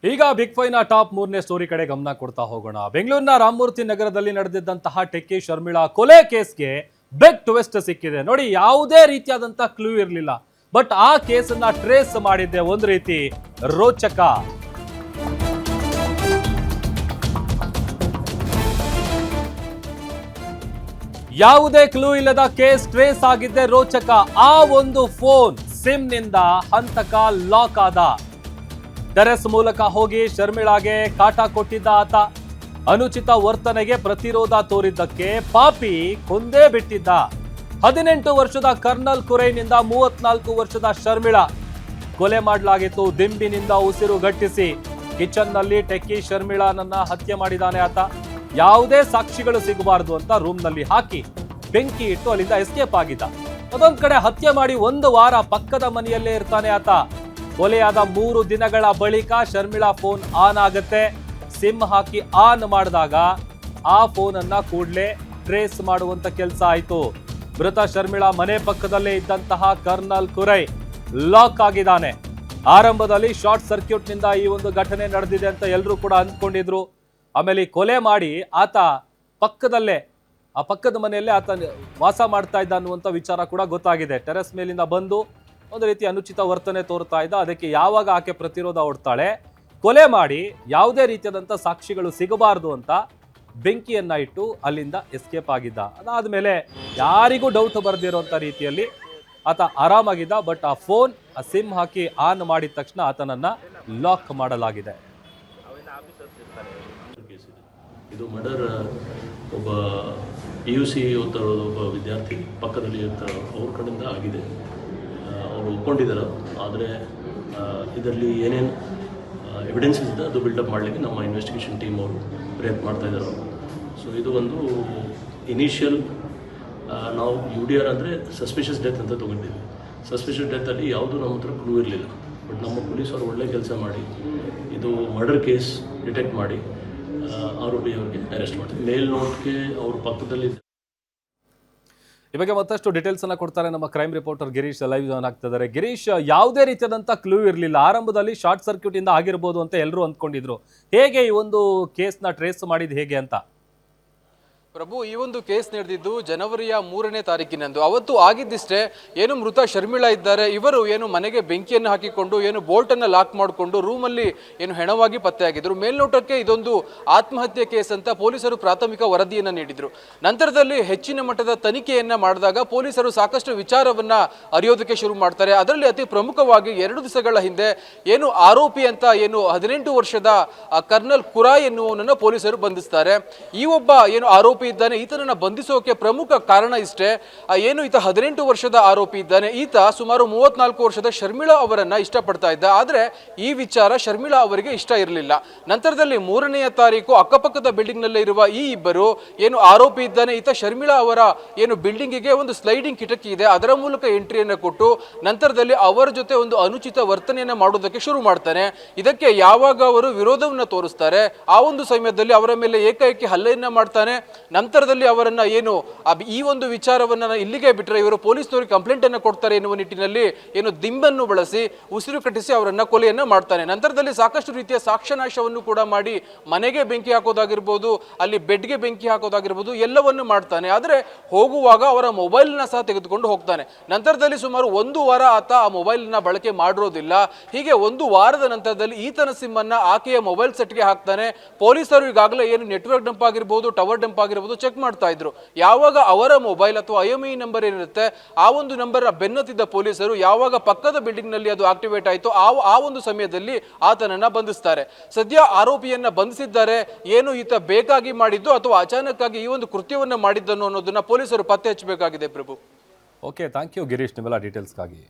ಈಗ big fine top 3ನೇ story ಕಡೆ ಗಮನ ಕೊಡ್ತಾ ಹೋಗೋಣ. ಬೆಂಗಳೂರಿನ ರಾಮಮೂರ್ತಿ ನಗರದಲ್ಲಿ ನಡೆದಿದ್ದಂತಹ ಟೆಕ್ಕಿ ಶರ್ಮಿಳಾ ಕೊಲೆ ಕೇಸ್ಗೆ ಬಿಗ್ ಟ್ವಿಸ್ಟ್ ಸಿಕ್ಕಿದೆ. ನೋಡಿ, ಯಾವುದೇ ರೀತಿಯಾದಂತಹ ಕ್ಲೂ ಇರಲಿಲ್ಲ, ಬಟ್ ಆ ಕೇಸನ್ನ ಟ್ರೇಸ್ ಮಾಡಿದ್ದೆ ಒಂದು ರೀತಿ ರೋಚಕ. ಯಾವುದೇ ಕ್ಲೂ ಇಲ್ಲದ ಕೇಸ್ ಟ್ರೇಸ್ ಆಗಿದ್ದೆ ರೋಚಕ. ಆ ಒಂದು ಫೋನ್ ಸಿಮ್ ನಿಂದ ಹಂತಕ ಲಾಕ್ ಆದ. ಟೆರೆಸ್ ಮೂಲಕ ಹೋಗಿ ಶರ್ಮಿಳಾಗೆ ಕಾಟ ಕೊಟ್ಟಿದ್ದ ಆತ. ಅನುಚಿತ ವರ್ತನೆಗೆ ಪ್ರತಿರೋಧ ತೋರಿದ್ದಕ್ಕೆ ಪಾಪಿ ಕೊಂದೇ ಬಿಟ್ಟಿದ್ದ. 18 ವರ್ಷದ ಕರ್ನಲ್ ಕುರೈನಿಂದ 34 ವರ್ಷದ ಶರ್ಮಿಳಾ ಕೊಲೆ ಮಾಡಲಾಗಿತ್ತು. ದಿಂಬಿನಿಂದ ಉಸಿರು ಗಟ್ಟಿಸಿ ಕಿಚನ್ ನಲ್ಲಿ ಟೆಕ್ಕಿ ಶರ್ಮಿಳಾನನ್ನ ಹತ್ಯೆ ಮಾಡಿದಾನೆ ಆತ. ಯಾವುದೇ ಸಾಕ್ಷಿಗಳು ಸಿಗಬಾರದು ಅಂತ ರೂಮ್ ನಲ್ಲಿ ಹಾಕಿ ಬೆಂಕಿ ಇಟ್ಟು ಅಲ್ಲಿಂದ ಎಸ್ಕೇಪ್ ಆಗಿದ್ದ. ಅದೊಂದ್ ಕಡೆ ಹತ್ಯೆ ಮಾಡಿ 1 ವಾರ ಪಕ್ಕದ ಮನೆಯಲ್ಲೇ ಇರ್ತಾನೆ ಆತ. ಕೊಲೆಯಾದ 3 ದಿನಗಳ ಬಳಿಕ ಶರ್ಮಿಳಾ ಫೋನ್ ಆನ್ ಆಗುತ್ತೆ. ಸಿಮ್ ಹಾಕಿ ಆನ್ ಮಾಡಿದಾಗ ಆ ಫೋನ್ ಅನ್ನ ಕೂಡಲೇ ಟ್ರೇಸ್ ಮಾಡುವಂತ ಕೆಲಸ ಆಯ್ತು. ಮೃತ ಶರ್ಮಿಳಾ ಮನೆ ಪಕ್ಕದಲ್ಲೇ ಇದ್ದಂತಹ ಕರ್ನಲ್ ಕುರೈ ಲಾಕ್ ಆಗಿದ್ದಾನೆ. ಆರಂಭದಲ್ಲಿ ಶಾರ್ಟ್ ಸರ್ಕ್ಯೂಟ್ ನಿಂದ ಈ ಒಂದು ಘಟನೆ ನಡೆದಿದೆ ಅಂತ ಎಲ್ಲರೂ ಕೂಡ ಅಂದ್ಕೊಂಡಿದ್ರು. ಆಮೇಲೆ ಕೊಲೆ ಮಾಡಿ ಆತ ಪಕ್ಕದಲ್ಲೇ ಆ ಪಕ್ಕದ ಮನೆಯಲ್ಲೇ ಆತ ವಾಸ ಮಾಡ್ತಾ ಇದ್ದ ಅನ್ನುವಂಥ ವಿಚಾರ ಕೂಡ ಗೊತ್ತಾಗಿದೆ. ಟೆರೆಸ್ ಮೇಲಿಂದ ಬಂದು ಒಂದು ರೀತಿ ಅನುಚಿತ ವರ್ತನೆ ತೋರ್ತಾ ಇದ್ದ. ಅದಕ್ಕೆ ಯಾವಾಗ ಆಕೆ ಪ್ರತಿರೋಧ ಒಡ್ತಾಳೆ, ಕೊಲೆ ಮಾಡಿ ಯಾವುದೇ ರೀತಿಯಾದಂಥ ಸಾಕ್ಷಿಗಳು ಸಿಗಬಾರದು ಅಂತ ಬೆಂಕಿಯನ್ನ ಇಟ್ಟು ಅಲ್ಲಿಂದ ಎಸ್ಕೇಪ್ ಆಗಿದ್ದ. ಅದಾದ್ಮೇಲೆ ಯಾರಿಗೂ ಡೌಟ್ ಬರದಿರೋಂಥ ರೀತಿಯಲ್ಲಿ ಆತ ಆರಾಮಾಗಿದ್ದ. ಬಟ್ ಆ ಫೋನ್ ಆ ಸಿಮ್ ಹಾಕಿ ಆನ್ ಮಾಡಿದ ತಕ್ಷಣ ಆತನನ್ನ ಲಾಕ್ ಮಾಡಲಾಗಿದೆ. ಇದು ಮರ್ಡರ್ ಒಬ್ಬ PUC ಓದ್ತಾ ಒಬ್ಬ ವಿದ್ಯಾರ್ಥಿ ಪಕ್ಕದಲ್ಲಿ ಇರ್ತಾರೋ ಅವ್ರ ಕಡೆಯಿಂದ ಆಗಿದೆ. ಅವರು ಒಪ್ಕೊಂಡಿದ್ದಾರೆ. ಆದರೆ ಇದರಲ್ಲಿ ಏನೇನು ಎವಿಡೆನ್ಸಸ್ ಇದೆ ಅದು ಬಿಲ್ಡಪ್ ಮಾಡಲಿಕ್ಕೆ ನಮ್ಮ ಇನ್ವೆಸ್ಟಿಗೇಷನ್ ಟೀಮ್ ಅವರು ಪ್ರಯತ್ನ ಮಾಡ್ತಾ ಇದ್ದಾರೆ. ಸೊ ಇದು ಒಂದು ಇನಿಷಿಯಲ್ ನಾವು UDR ಅಂದರೆ ಸಸ್ಪಿಷಿಯಸ್ ಡೆತ್ ಅಂತ ತೊಗೊಂಡಿದ್ವಿ. ಸಸ್ಪಿಷಿಯಸ್ ಡೆತ್ತಲ್ಲಿ ಯಾವುದೂ ನಮ್ಮ ಹತ್ರ ಕ್ಲೂ ಇರಲಿಲ್ಲ. ಬಟ್ ನಮ್ಮ ಪೊಲೀಸರು ಒಳ್ಳೆ ಕೆಲಸ ಮಾಡಿ ಇದು ಮರ್ಡರ್ ಕೇಸ್ ಡಿಟೆಕ್ಟ್ ಮಾಡಿ ಆರೋಪಿ ಅವರಿಗೆ ಅರೆಸ್ಟ್ ಮಾಡ್ತೀವಿ. ಮೇಲ್ ನೋಟ್ಗೆ ಅವ್ರ ಪಕ್ಕದಲ್ಲಿ ಈ ಬಗ್ಗೆ ಮತ್ತಷ್ಟು ಡೀಟೇಲ್ಸ್ ಅನ್ನ ಕೊಡ್ತಾರೆ ನಮ್ಮ crime reporter Girish live join ಆಗ್ತಿದ್ದಾರೆ. ಗಿರೀಶ್, ಯಾವುದೇ ರೀತಿಯಾದಂಥ ಕ್ಲೂ ಇರಲಿಲ್ಲ. ಆರಂಭದಲ್ಲಿ ಶಾರ್ಟ್ ಸರ್ಕ್ಯೂಟ್ ಇಂದ ಆಗಿರ್ಬೋದು ಅಂತ ಎಲ್ಲರೂ ಅಂದ್ಕೊಂಡಿದ್ರು. ಹೇಗೆ ಈ ಒಂದು ಕೇಸ್ನ ಟ್ರೇಸ್ ಮಾಡಿದ್ ಹೇಗೆ ಅಂತ? ಪ್ರಭು, ಈ ಒಂದು ಕೇಸ್ ನಡೆದಿದ್ದು ಜನವರಿಯ 3ನೇ ತಾರೀಕಿನಂದು. ಅವತ್ತು ಆಗಿದ್ದಿಷ್ಟೇ, ಏನು ಮೃತ ಶರ್ಮಿಳಾ ಇದ್ದಾರೆ, ಇವರು ಏನು ಮನೆಗೆ ಬೆಂಕಿಯನ್ನು ಹಾಕಿಕೊಂಡು ಏನು ಬೋಲ್ಟನ್ನು ಲಾಕ್ ಮಾಡಿಕೊಂಡು ರೂಮಲ್ಲಿ ಏನು ಹೆಣವಾಗಿ ಪತ್ತೆಯಾಗಿದ್ರು. ಮೇಲ್ನೋಟಕ್ಕೆ ಇದೊಂದು ಆತ್ಮಹತ್ಯೆ ಕೇಸ್ ಅಂತ ಪೊಲೀಸರು ಪ್ರಾಥಮಿಕ ವರದಿಯನ್ನು ನೀಡಿದ್ರು. ನಂತರದಲ್ಲಿ ಹೆಚ್ಚಿನ ಮಟ್ಟದ ತನಿಖೆಯನ್ನು ಮಾಡಿದಾಗ ಪೊಲೀಸರು ಸಾಕಷ್ಟು ವಿಚಾರವನ್ನ ಅರಿಯೋದಕ್ಕೆ ಶುರು ಮಾಡ್ತಾರೆ. ಅದರಲ್ಲಿ ಅತಿ ಪ್ರಮುಖವಾಗಿ 2 ದಿವಸಗಳ ಹಿಂದೆ ಏನು ಆರೋಪಿ ಅಂತ ಏನು 18 ವರ್ಷದ ಕರ್ನಲ್ ಕುರಾಯ್ ಎನ್ನುವನನ್ನು ಪೊಲೀಸರು ಬಂಧಿಸ್ತಾರೆ. ಈ ಒಬ್ಬ ಏನು ಆರೋಪಿ ಇದ್ದಾನೆ, ಈತನನ್ನ ಬಂಧಿಸೋಕೆ ಪ್ರಮುಖ ಕಾರಣ ಇಷ್ಟೇ. ಏನು ಈತ 18 ವರ್ಷದ ಆರೋಪಿ ಇದ್ದಾನೆ. ಈತ ಸುಮಾರು 34 ವರ್ಷದ ಶರ್ಮಿಳಾ ಅವರನ್ನ ಇಷ್ಟಪಡ್ತಾ ಇದ್ದ. ಆದ್ರೆ ಈ ವಿಚಾರ ಶರ್ಮಿಳಾ ಅವರಿಗೆ ಇಷ್ಟ ಇರಲಿಲ್ಲ. ನಂತರದಲ್ಲಿ 3ನೇ ತಾರೀಕು ಅಕ್ಕಪಕ್ಕದ ಬಿಲ್ಡಿಂಗ್ ನಲ್ಲೇ ಇರುವ ಈ ಇಬ್ಬರು ಏನು ಆರೋಪಿ ಇದ್ದಾನೆ, ಈತ ಶರ್ಮಿಳಾ ಅವರ ಏನು ಬಿಲ್ಡಿಂಗಿಗೆ ಒಂದು ಸ್ಲೈಡಿಂಗ್ ಕಿಟಕಿ ಇದೆ, ಅದರ ಮೂಲಕ ಎಂಟ್ರಿಯನ್ನು ಕೊಟ್ಟು ನಂತರದಲ್ಲಿ ಅವರ ಜೊತೆ ಒಂದು ಅನುಚಿತ ವರ್ತನೆಯನ್ನ ಮಾಡೋದಕ್ಕೆ ಶುರು ಮಾಡ್ತಾನೆ. ಇದಕ್ಕೆ ಯಾವಾಗ ಅವರು ವಿರೋಧವನ್ನ ತೋರಿಸ್ತಾರೆ, ಆ ಒಂದು ಸಮಯದಲ್ಲಿ ಅವರ ಮೇಲೆ ಏಕಾಏಕಿ ಹಲ್ಲೆಯನ್ನ ಮಾಡ್ತಾನೆ. ನಂತರದಲ್ಲಿ ಅವರನ್ನ ಏನು ಈ ಒಂದು ವಿಚಾರವನ್ನ ಇಲ್ಲಿಗೆ ಬಿಟ್ಟರೆ ಇವರು ಪೊಲೀಸ್ನವರಿಗೆ ಕಂಪ್ಲೇಂಟ್ ಅನ್ನು ಕೊಡ್ತಾರೆ ಎನ್ನುವ ನಿಟ್ಟಿನಲ್ಲಿ ಏನು ದಿಂಬನ್ನು ಬಳಸಿ ಉಸಿರು ಕಟ್ಟಿಸಿ ಅವರನ್ನ ಕೊಲೆಯನ್ನ ಮಾಡ್ತಾನೆ. ನಂತರದಲ್ಲಿ ಸಾಕಷ್ಟು ರೀತಿಯ ಸಾಕ್ಷ್ಯನಾಶವನ್ನು ಕೂಡ ಮಾಡಿ ಮನೆಗೆ ಬೆಂಕಿ ಹಾಕೋದಾಗಿರ್ಬೋದು, ಅಲ್ಲಿ ಬೆಡ್ಗೆ ಬೆಂಕಿ ಹಾಕೋದಾಗಿರ್ಬೋದು ಎಲ್ಲವನ್ನು ಮಾಡ್ತಾನೆ. ಆದರೆ ಹೋಗುವಾಗ ಅವರ ಮೊಬೈಲ್ನ ಸಹ ತೆಗೆದುಕೊಂಡು ಹೋಗ್ತಾನೆ. ನಂತರದಲ್ಲಿ ಸುಮಾರು 1 ವಾರ ಆತ ಆ ಮೊಬೈಲ್ನ ಬಳಕೆ ಮಾಡಿರೋದಿಲ್ಲ. ಹೀಗೆ 1 ವಾರದ ನಂತರದಲ್ಲಿ ಈತನ ಸಿಮ್ ಅನ್ನ ಆಕೆಯ ಮೊಬೈಲ್ ಸೆಟ್ಗೆ ಹಾಕ್ತಾನೆ. ಪೊಲೀಸರು ಈಗಾಗಲೇ ಏನು ನೆಟ್ವರ್ಕ್ ಡಂಪ್ ಆಗಿರ್ಬೋದು, ಟವರ್ ಡಂಪ್ ಆಗಿರ್ಬೋದು ಚೆಕ್ ಮಾಡ್ತಾ ಇದ್ರು. ಯಾವಾಗ ಅವರ ಮೊಬೈಲ್ ಅಥವಾ IMEI ನಂಬರ್ ಏನಿರುತ್ತೆ ಆ ಒಂದು ನಂಬರ್ ಬೆನ್ನತ್ತಿದ್ದ ಪೊಲೀಸರು ಯಾವಾಗ ಪಕ್ಕದ ಬಿಲ್ಡಿಂಗ್ ನಲ್ಲಿ ಅದು ಆಕ್ಟಿವೇಟ್ ಆಯಿತು ಆ ಒಂದು ಸಮಯದಲ್ಲಿ ಆತನನ್ನ ಬಂಧಿಸ್ತಾರೆ. ಸದ್ಯ ಆರೋಪಿಯನ್ನ ಬಂಧಿಸಿದ್ದಾರೆ. ಏನು ಈತ ಬೇಕಾಗಿ ಮಾಡಿದ್ದು ಅಥವಾ ಅಚಾನಕ್ ಆಗಿ ಈ ಒಂದು ಕೃತ್ಯವನ್ನ ಮಾಡಿದ್ದನ್ನು ಅನ್ನೋದನ್ನ ಪೊಲೀಸರು ಪತ್ತೆ ಹಚ್ಚಬೇಕಾಗಿದೆ. ಪ್ರಭು, ಓಕೆ, ಥ್ಯಾಂಕ್ ಯು ಗಿರೀಶ್ ನಿಮ್ಮೆಲ್ಲ ಡೀಟೇಲ್ಸ್ಗಾಗಿ.